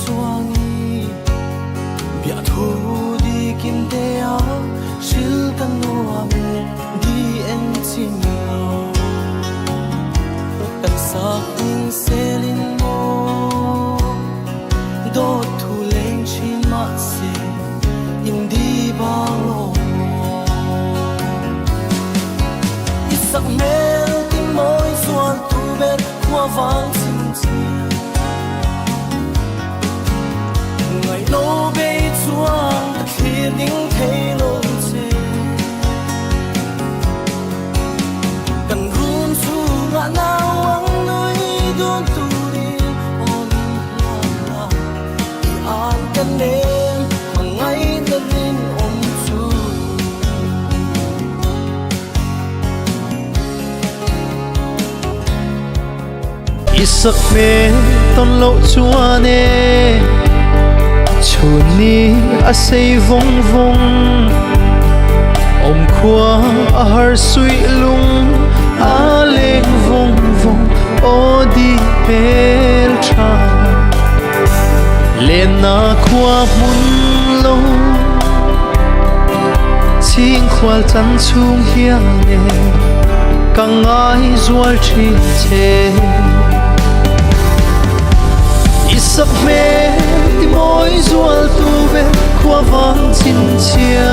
suangi bia thu di kim te a shil kan nuame di en chin lo kan sa in selin mo do thu leng chin ma se in di ba lo isak mel ti moi suan tu bet qua vang sin chia ngày lâu bê chuang ta khi những thấy lâu chê cần run su ngã nào ang nơi đón tu đi ôm la đi an cần đêm mà ngay ta đến ôm chu isak me ton lo chua ne chuni a sei vong vong om khua a har sui lung a leng vong vong o di pel tra len na khua mun lo ching khwal chan chung hiang ne kangai zual thi che isak me ti moi zual tu be khua vang chin chia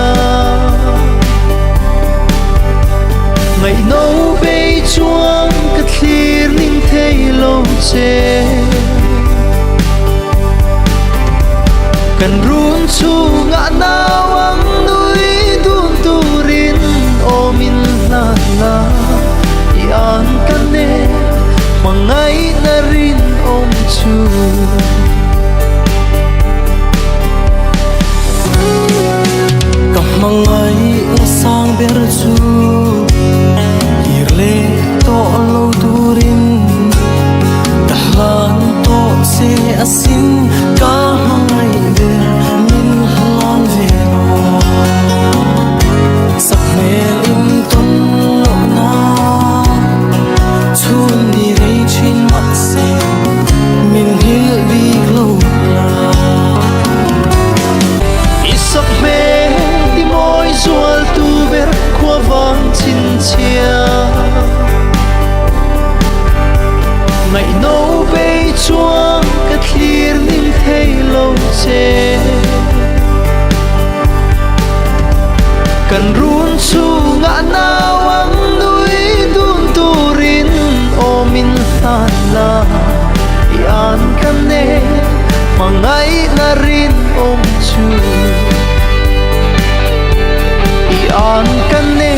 ngày nâu bê chuang cất thlir ning thei lo che kan run chu ngã nào ang núi đun tu rin ôm in la la an kan ne mangai na rin om chu mangai sang ber chu irle to lo turin kahlan to se asin ka mangai ber min halan vero sak mel in ton lo na chun ni rei chin mat se min hil bi lo la isak me zual tu ber khua vang chin chia ngày nâu bê chuang cất thlir ning thei lo che kan run chu ngã nào ang núi đun tu rin ôm in than la an kan ne mangai na rin om chu an kan ne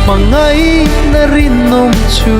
mangai na rin nom chu